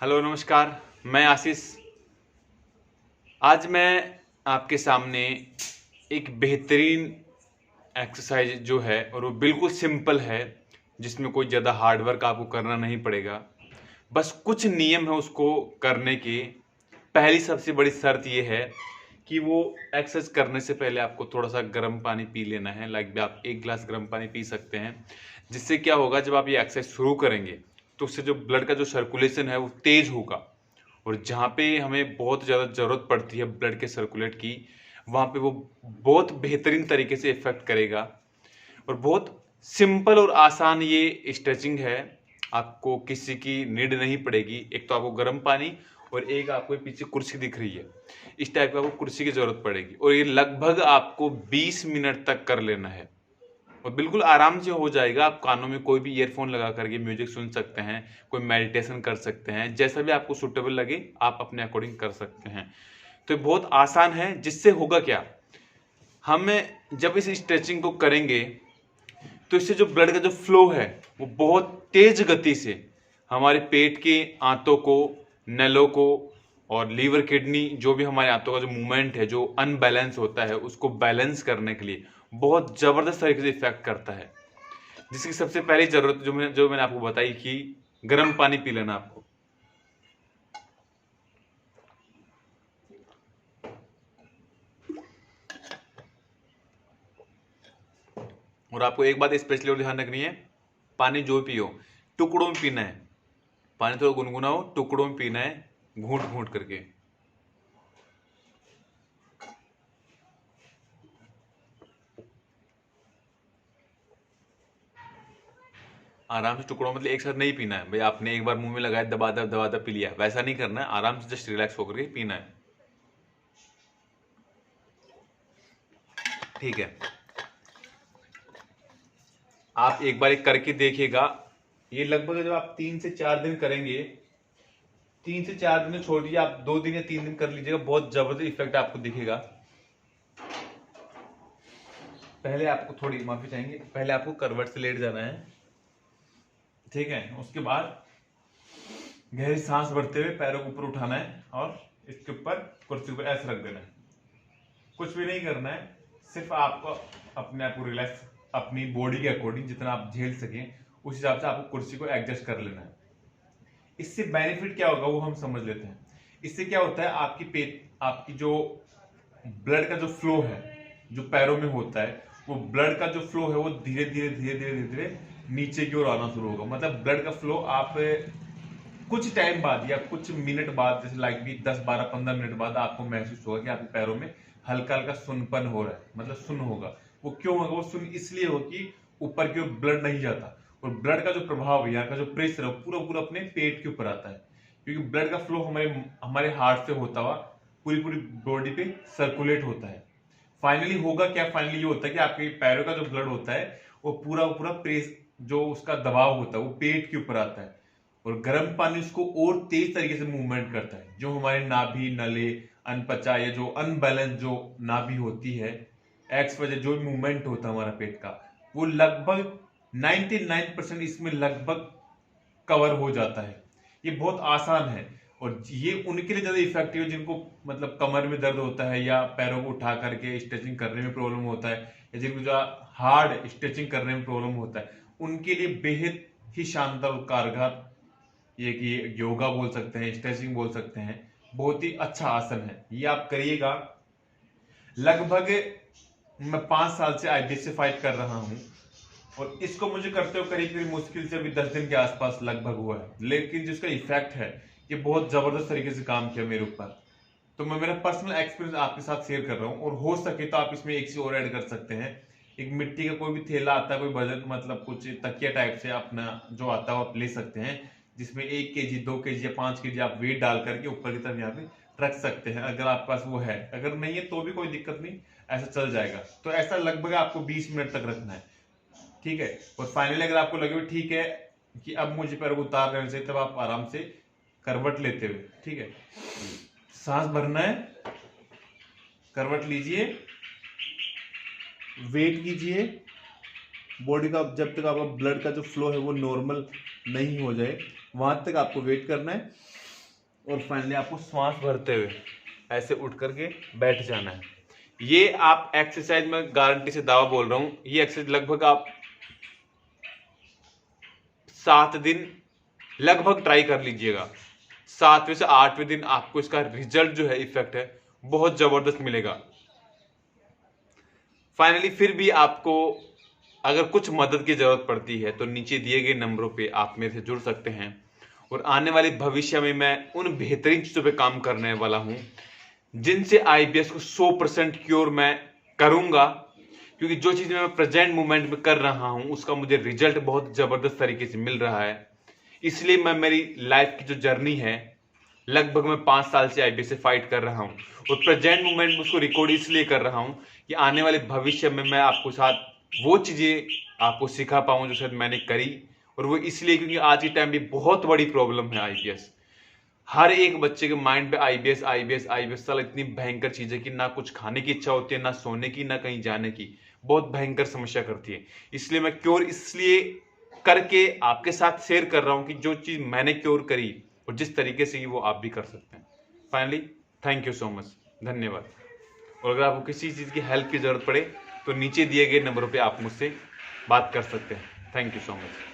Hello नमस्कार। मैं आशीष। आज मैं आपके सामने एक बेहतरीन एक्सरसाइज जो है और वो बिल्कुल सिंपल है, जिसमें कोई ज़्यादा हार्ड वर्क आपको करना नहीं पड़ेगा। बस कुछ नियम है उसको करने के। पहली सबसे बड़ी शर्त ये है कि वो एक्सरसाइज करने से पहले आपको थोड़ा सा गर्म पानी पी लेना है। लाइक आप 1 गिलास गर्म पानी पी सकते हैं। जिससे क्या होगा, जब आप ये एक्सरसाइज शुरू करेंगे तो उससे जो ब्लड का जो सर्कुलेशन है वो तेज होगा, और जहाँ पे हमें बहुत ज़्यादा ज़रूरत पड़ती है ब्लड के सर्कुलेट की, वहाँ पे वो बहुत बेहतरीन तरीके से इफ़ेक्ट करेगा। और बहुत सिंपल और आसान ये स्ट्रेचिंग है। आपको किसी की नीड नहीं पड़ेगी। एक तो आपको गर्म पानी, और एक आपको पीछे कुर्सी दिख रही है, इस टाइप का आपको कुर्सी की ज़रूरत पड़ेगी। और ये लगभग आपको 20 मिनट तक कर लेना है, और बिल्कुल आराम से हो जाएगा। आप कानों में कोई भी ईयरफोन लगा करके म्यूजिक सुन सकते हैं, कोई मेडिटेशन कर सकते हैं, जैसा भी आपको सूटेबल लगे आप अपने अकॉर्डिंग कर सकते हैं। तो ये बहुत आसान है। जिससे होगा क्या, हमें जब इस स्ट्रेचिंग को करेंगे तो इससे जो ब्लड का जो फ्लो है वो बहुत तेज गति से हमारे पेट के आंतों को, नलों को, और लीवर, किडनी, जो भी हमारे आंतों का जो मूवमेंट है, जो अनबैलेंस होता है, उसको बैलेंस करने के लिए बहुत ज़बरदस्त तरीके से इफेक्ट करता है। जिसकी सबसे पहली ज़रूरत जो मैंने आपको बताई कि गर्म पानी पी लेना आपको। और आपको एक बात स्पेशली और ध्यान रखनी है, पानी जो पियो टुकड़ों में पीना है। पानी थोड़ा गुनगुना हो, टुकड़ों में पीना है, घूंट घूंट करके। आराम से टुकड़ों, मतलब एक साथ नहीं पीना है भाई। आपने एक बार मुंह में लगाया, दबा दबा पी लिया, वैसा नहीं करना है। आराम से जस्ट रिलैक्स होकर के पीना है। ठीक है, आप एक बार एक करके देखिएगा। ये लगभग जब आप 3 से 4 दिन करेंगे, 3 से 4 दिन छोड़ दीजिए, आप 2 दिन या 3 दिन कर लीजिएगा, बहुत जबरदस्त इफेक्ट आपको दिखेगा। पहले आपको थोड़ी माफी चाहेंगे, पहले आपको करवट से लेट जाना है। ठीक है, उसके बाद गहरी सांस भरते हुए पैरों को ऊपर उठाना है, और इसके ऊपर कुर्सी ऊपर ऐसे रख देना है। कुछ भी नहीं करना है, सिर्फ आपको अपने आप को रिलैक्स, अपनी बॉडी के अकॉर्डिंग जितना आप झेल सकें उस हिसाब से आपको कुर्सी को एडजस्ट कर लेना है। इससे बेनिफिट क्या होगा वो हम समझ लेते हैं। इससे क्या होता है, आपकी जो ब्लड का जो फ्लो है, जो पैरों में होता है, वो ब्लड का जो फ्लो है वो धीरे धीरे धीरे धीरे धीरे धीरे नीचे की ओर आना शुरू होगा। मतलब ब्लड का फ्लो आप कुछ टाइम बाद या कुछ मिनट बाद, जैसे लाइक भी 10 12 15 मिनट बाद आपको महसूस होगा कि आपके पैरों में हल्का हल्का सुनपन हो रहा है, मतलब सुन होगा। वो क्यों होगा? वो सुन इसलिए हो कि ऊपर की ओर ब्लड नहीं जाता, और ब्लड का जो प्रभाव है, यहाँ का जो प्रेशर है, पूरा पूरा अपने पेट के ऊपर आता है। क्योंकि ब्लड का फ्लो हमारे हमारे हार्ट से होता हुआ पूरी पूरी बॉडी पे सर्कुलेट होता है। फाइनली होगा क्या, फाइनली ये होता है कि आपके पैरों का जो ब्लड होता है वो पूरा पूरा प्रेस, जो उसका दबाव होता है वो पेट के ऊपर आता है। और गर्म पानी उसको और तेज तरीके से मूवमेंट करता है। जो हमारे नाभि, नले, अनपचा या जो अनबैलेंस जो नाभि होती है, एक्स वजह जो मूवमेंट होता है हमारा पेट का, वो लगभग 99% इसमें लगभग कवर हो जाता है। ये बहुत आसान है, और ये उनके लिए ज्यादा इफेक्टिव है जिनको मतलब कमर में दर्द होता है, या पैरों को उठा करके स्ट्रेचिंग करने में प्रॉब्लम होता है, या जिनको जो हार्ड स्ट्रेचिंग करने में प्रॉब्लम होता है, उनके लिए बेहद ही शानदार और कारगर ये कि योगा बोल सकते हैं, स्ट्रेचिंग बोल सकते हैं। बहुत ही अच्छा आसन है, ये आप करिएगा। लगभग मैं 5 साल से आईबीएस से फाइट कर रहा हूँ, और इसको मुझे करते हुए करीब करीब मुश्किल से अभी 10 दिन के आसपास लगभग हुआ है। लेकिन जिसका इफेक्ट है, ये बहुत जबरदस्त तरीके से काम किया मेरे ऊपर। तो मैं मेरा पर्सनल एक्सपीरियंस आपके साथ शेयर कर रहा हूँ। और हो सके तो आप इसमें एक चीज और ऐड कर सकते हैं। एक मिट्टी का कोई भी थैला आता है, कोई वजन, मतलब कुछ तकिया टाइप से अपना जो आता है वो आप ले सकते हैं, जिसमें 1 kg 2 kg या 5 kg आप वेट डाल करके ऊपर की तरफ यहाँ पे रख सकते हैं, अगर आपके पास वो है। अगर नहीं है तो भी कोई दिक्कत नहीं, ऐसा चल जाएगा। तो ऐसा लगभग आपको 20 मिनट तक रखना है। ठीक है, और फाइनली अगर आपको लगे ठीक है कि अब मुझे पैर को उतार लेना चाहिए, तब आप आराम से करवट लेते हुए, ठीक है, सांस भरना है, करवट लीजिए, वेट कीजिए बॉडी का, जब तक आपका ब्लड का जो फ्लो है वो नॉर्मल नहीं हो जाए, वहां तक आपको वेट करना है। और फाइनली आपको श्वास भरते हुए ऐसे उठ करके बैठ जाना है। ये आप एक्सरसाइज में गारंटी से दावा बोल रहा हूं, ये एक्सरसाइज लगभग आप 7 दिन लगभग ट्राई कर लीजिएगा। 7वें से 8वें दिन आपको इसका रिजल्ट जो है, इफेक्ट है, बहुत जबरदस्त मिलेगा। फाइनली फिर भी आपको अगर कुछ मदद की जरूरत पड़ती है तो नीचे दिए गए नंबरों पे आप मेरे से जुड़ सकते हैं। और आने वाले भविष्य में मैं उन बेहतरीन चीजों पे काम करने वाला हूं जिनसे IBS को 100% क्योर मैं करूंगा, क्योंकि जो चीज मैं प्रेजेंट मोमेंट में कर रहा हूं उसका मुझे रिजल्ट बहुत जबरदस्त तरीके से मिल रहा है। इसलिए मैं मेरी लाइफ की जो जर्नी है, लगभग मैं 5 साल से IBS से फाइट कर रहा हूं और प्रेजेंट मोमेंट में उसको रिकॉर्ड इसलिए कर रहा हूं कि आने वाले भविष्य में मैं आपको साथ वो चीजें आपको सिखा पाऊं जो शायद मैंने करी। और वो इसलिए क्योंकि आज के टाइम में बहुत बड़ी प्रॉब्लम है IBS। हर एक बच्चे के माइंड पे IBS साल इतनी भयंकर चीज है कि ना कुछ खाने की इच्छा होती है, ना सोने की, ना कहीं जाने की। बहुत भयंकर समस्या करती है। इसलिए मैं क्योर इसलिए करके आपके साथ शेयर कर रहा हूं कि जो चीज मैंने क्योर करी और जिस तरीके से वो आप भी कर सकते हैं। Finally thank you so much, धन्यवाद। और अगर आपको किसी चीज की हेल्प की जरूरत पड़े तो नीचे दिए गए नंबरों पे आप मुझसे बात कर सकते हैं। Thank you so much.